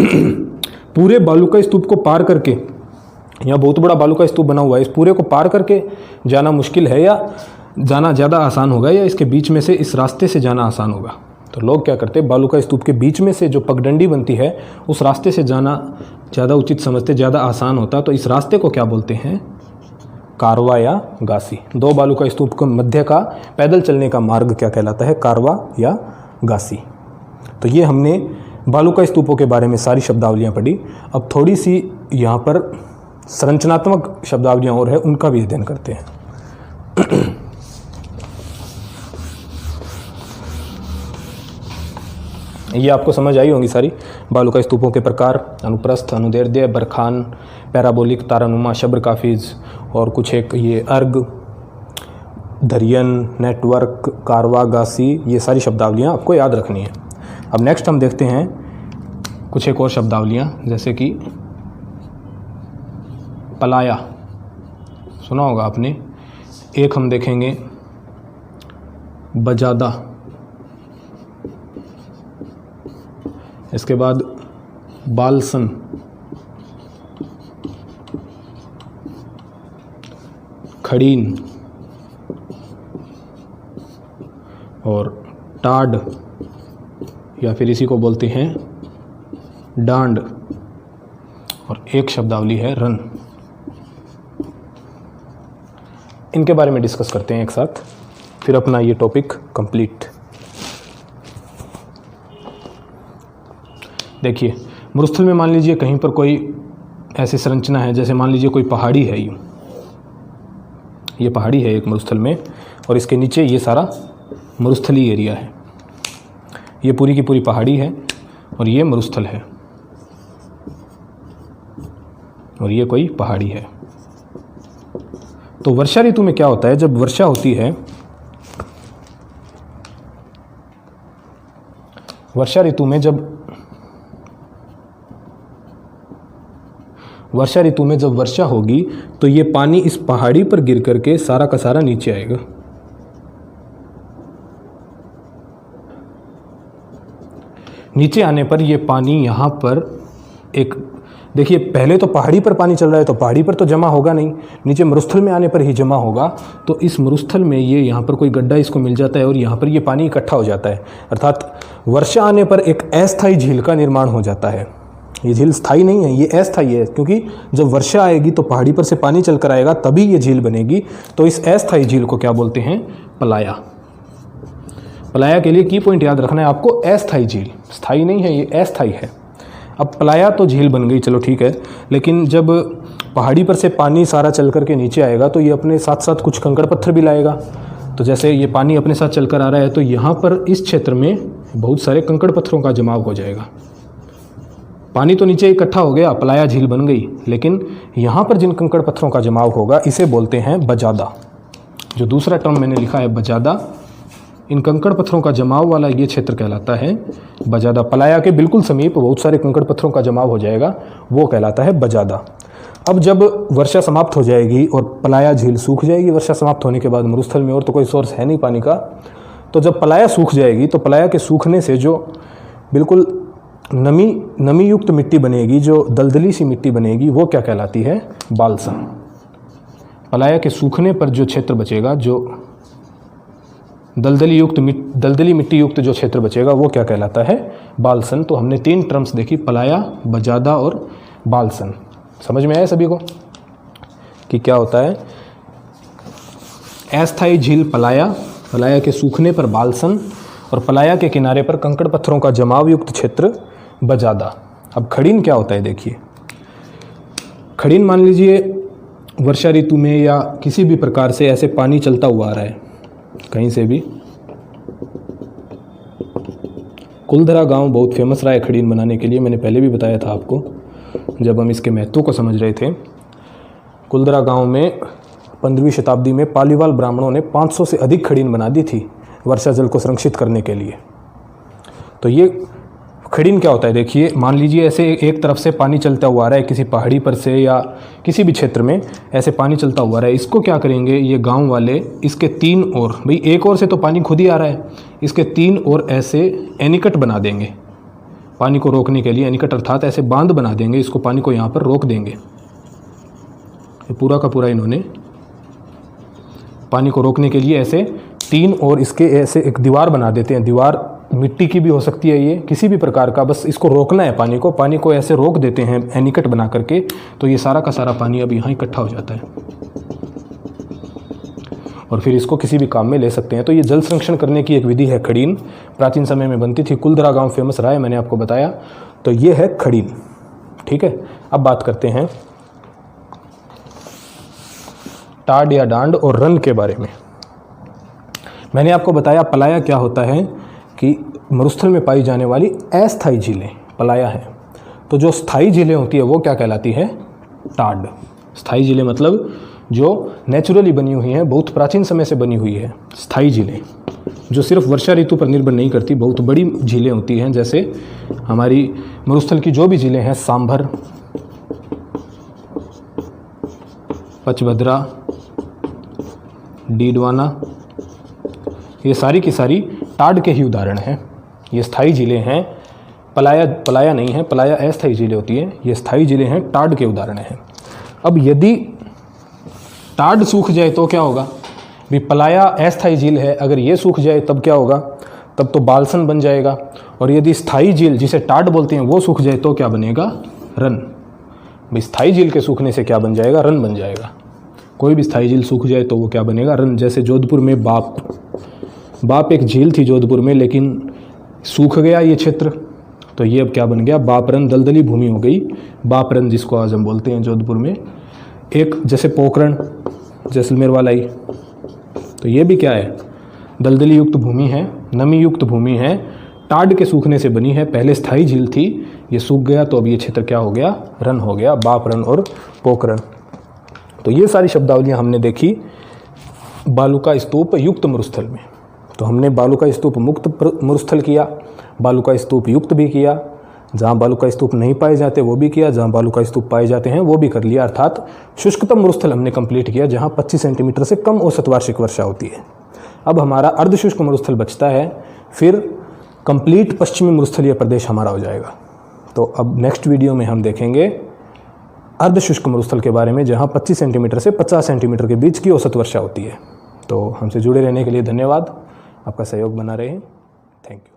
पूरे बालू का स्तूप को पार करके, यहाँ बहुत बड़ा बालू का स्तूप बना हुआ है, इस पूरे को पार करके जाना मुश्किल है, या जाना ज़्यादा आसान होगा, या इसके बीच में से इस रास्ते से जाना आसान होगा? तो लोग क्या करते? बालू का स्तूप के बीच में से जो पगडंडी बनती है, उस रास्ते से जाना ज़्यादा उचित समझते, ज़्यादा आसान होता। तो इस रास्ते को क्या बोलते हैं? कारवा या गासी। दो बालू का स्तूप के मध्य का पैदल चलने का मार्ग क्या कहलाता है? कारवा या गासी। तो ये हमने बालू का स्तूपों के बारे में सारी शब्दावलियाँ पढ़ी। अब थोड़ी सी यहाँ पर संरचनात्मक शब्दावलियाँ और है, उनका भी अध्ययन करते हैं। ये आपको समझ आई होंगी सारी। बालू का स्तूपों के प्रकार: अनुप्रस्थ, अनुदैर्ध्य, बरखान, पैराबोलिक, तारानुमा, शब्र काफिज, और कुछ एक ये अर्ग, धरियन, नेटवर्क, कारवा, गासी, ये सारी शब्दावलियाँ आपको याद रखनी है। अब नेक्स्ट हम देखते हैं कुछ एक और शब्दावलियाँ, जैसे कि पलाया, सुना होगा आपने। एक हम देखेंगे बजादा, इसके बाद बालसन, खड़ीन और टाड, या फिर इसी को बोलते हैं डांड, और एक शब्दावली है रन। इनके बारे में डिस्कस करते हैं एक साथ, फिर अपना ये टॉपिक कंप्लीट। देखिए, मरुस्थल में मान लीजिए कहीं पर कोई ऐसी संरचना है, जैसे मान लीजिए कोई पहाड़ी है, ये पहाड़ी है एक मरुस्थल में, और इसके नीचे ये सारा मरुस्थली एरिया है। ये पूरी की पूरी पहाड़ी है और ये मरुस्थल है, और ये कोई पहाड़ी है। तो वर्षा ऋतु में क्या होता है? जब वर्षा होती है, वर्षा ऋतु में जब वर्षा होगी तो ये पानी इस पहाड़ी पर गिर करके सारा का सारा नीचे आएगा। नीचे आने पर ये पानी यहाँ पर एक, देखिए पहले तो पहाड़ी पर पानी चल रहा है तो पहाड़ी पर तो जमा होगा नहीं, नीचे मरुस्थल में आने पर ही जमा होगा। तो इस मरुस्थल में ये यहाँ पर कोई गड्ढा इसको मिल जाता है और यहाँ पर ये पानी इकट्ठा हो जाता है, अर्थात वर्षा आने पर एक अस्थायी झील का निर्माण हो जाता है। ये झील स्थायी नहीं है, ये अस्थायी है, क्योंकि जब वर्षा आएगी तो पहाड़ी पर से पानी चल कर आएगा तभी ये झील बनेगी। तो इस अस्थायी झील को क्या बोलते हैं? पलाया। पलाया के लिए की पॉइंट याद रखना है आपको, अस्थायी झील, स्थायी नहीं है, ये अस्थायी है। अब पलाया तो झील बन गई, चलो ठीक है, लेकिन जब पहाड़ी पर से पानी सारा चल कर के नीचे आएगा तो ये अपने साथ साथ कुछ कंकड़ पत्थर भी लाएगा। तो जैसे ये पानी अपने साथ चल कर आ रहा है तो यहाँ पर इस क्षेत्र में बहुत सारे कंकड़ पत्थरों का जमाव हो जाएगा। पानी तो नीचे इकट्ठा हो गया, पलाया झील बन गई, लेकिन यहाँ पर जिन कंकड़ पत्थरों का जमाव होगा इसे बोलते हैं बजादा। जो दूसरा टर्म मैंने लिखा है बजादा, इन कंकड़ पत्थरों का जमाव वाला ये क्षेत्र कहलाता है बजादा। पलाया के बिल्कुल समीप बहुत सारे कंकड़ पत्थरों का जमाव हो जाएगा, वो कहलाता है बजादा। अब जब वर्षा समाप्त हो जाएगी और पलाया झील सूख जाएगी, वर्षा समाप्त होने के बाद मरुस्थल में और तो कोई सोर्स है नहीं पानी का, तो जब पलाया सूख जाएगी तो पलाया के सूखने से जो बिल्कुल नमी युक्त मिट्टी बनेगी, जो दलदली सी मिट्टी बनेगी, वो क्या कहलाती है? बालसन। पलाया के सूखने पर जो क्षेत्र बचेगा, जो दलदली मिट्टी युक्त जो क्षेत्र बचेगा, वो क्या कहलाता है? बालसन। तो हमने 3 टर्म्स देखी, पलाया, बजादा और बालसन। समझ में आया सभी को कि क्या होता है? अस्थायी झील पलाया, पलाया के सूखने पर बालसन, और पलाया के किनारे पर कंकड़ पत्थरों का जमाव युक्त क्षेत्र बजादा। अब खड़ीन क्या होता है देखिए। खड़ीन मान लीजिए वर्षा ऋतु में या किसी भी प्रकार से ऐसे पानी चलता हुआ आ रहा है कहीं से भी। कुलधरा गांव बहुत फेमस रहा है खड़ीन बनाने के लिए, मैंने पहले भी बताया था आपको जब हम इसके महत्व को समझ रहे थे। कुलधरा गांव में 15वीं शताब्दी में पालीवाल ब्राह्मणों ने 500 से अधिक खड़ीन बना दी थी वर्षा जल को संरक्षित करने के लिए। तो ये खड़ीन क्या होता है देखिए, मान लीजिए ऐसे एक तरफ से पानी चलता हुआ आ रहा है किसी पहाड़ी पर से या किसी भी क्षेत्र में ऐसे पानी चलता हुआ आ रहा है। इसको क्या करेंगे ये गांव वाले, इसके 3 ओर, भाई एक ओर से तो पानी खुद ही आ रहा है, इसके 3 ओर ऐसे एनीकट बना देंगे पानी को रोकने के लिए। एनीकट अर्थात ऐसे बांध बना देंगे, इसको पानी को यहाँ पर रोक देंगे। ये पूरा का पूरा इन्होंने पानी को रोकने के लिए ऐसे 3 ओर इसके ऐसे एक दीवार बना देते हैं। दीवार मिट्टी की भी हो सकती है, ये किसी भी प्रकार का, बस इसको रोकना है पानी को ऐसे रोक देते हैं एनीकट बना करके। तो ये सारा का सारा पानी अब यहाँ इकट्ठा हो जाता है और फिर इसको किसी भी काम में ले सकते हैं। तो ये जल संरक्षण करने की एक विधि है खड़ीन। प्राचीन समय में बनती थी, कुलधरा गांव फेमस रहा है, मैंने आपको बताया। तो ये है खड़ीन, ठीक है। अब बात करते हैं टाड या डांड और रन के बारे में। मैंने आपको बताया पलाया क्या होता है कि मरुस्थल में पाई जाने वाली अस्थायी झीलें पलाया है। तो जो स्थायी झीलें होती है वो क्या कहलाती है? टाड। स्थायी झीलें मतलब जो नेचुरली बनी हुई हैं, बहुत प्राचीन समय से बनी हुई है। स्थायी झीलें जो सिर्फ वर्षा ऋतु पर निर्भर नहीं करती, बहुत बड़ी झीलें होती हैं। जैसे हमारी मरुस्थल की जो भी झीलें हैं, सांभर, पचभद्रा, डीडवाना, ये सारी की सारी टाड के ही उदाहरण हैं। ये स्थायी झीलें हैं, पलाया नहीं है, पलाया अस्थायी झीलें होती हैं। ये स्थायी झीलें हैं, टाड के उदाहरण हैं। अब यदि टाड सूख जाए तो क्या होगा? भी पलाया अस्थायी झील है, अगर ये सूख जाए तब क्या होगा? तब तो बालसन बन जाएगा। और यदि स्थायी झील जिसे टाड बोलते हैं वो सूख जाए तो क्या बनेगा? रन। भाई स्थायी झील के सूखने से क्या बन जाएगा? रन बन जाएगा। कोई भी स्थायी झील सूख जाए तो वो क्या बनेगा? रन। जैसे जोधपुर में बाप एक झील थी जोधपुर में, लेकिन सूख गया ये क्षेत्र, तो ये अब क्या बन गया? बापरन, दलदली भूमि हो गई बापरन, जिसको आज हम बोलते हैं जोधपुर में। एक जैसे पोखरण, जैसलमेर वाला ही, तो ये भी क्या है? दलदली युक्त भूमि है, नमी युक्त भूमि है, टाड के सूखने से बनी है। पहले स्थायी झील थी, ये सूख गया तो अब ये क्षेत्र क्या हो गया? रन हो गया, बापरन और पोखरण। तो ये सारी शब्दावलियाँ हमने देखी बालुका स्तूप युक्त मरुस्थल में। तो हमने बालुका स्तूप मुक्त मरुस्थल किया, बालुका स्तूप युक्त भी किया, जहाँ बालुका स्तूप नहीं पाए जाते वो भी किया, जहाँ बालुका स्तूप पाए जाते हैं वो भी कर लिया। अर्थात शुष्कतम मरुस्थल हमने कंप्लीट किया, जहाँ 25 सेंटीमीटर से कम औसत वार्षिक वर्षा होती है। अब हमारा अर्धशुष्क मरुस्थल बचता है, फिर कंप्लीट पश्चिमी मरुस्थलीय प्रदेश हमारा हो जाएगा। तो अब नेक्स्ट वीडियो में हम देखेंगे अर्धशुष्क मरुस्थल के बारे में, जहाँ 25 सेंटीमीटर से 50 सेंटीमीटर के बीच की औसत वर्षा होती है। तो हमसे जुड़े रहने के लिए धन्यवाद, आपका सहयोग बना रहे। Thank you.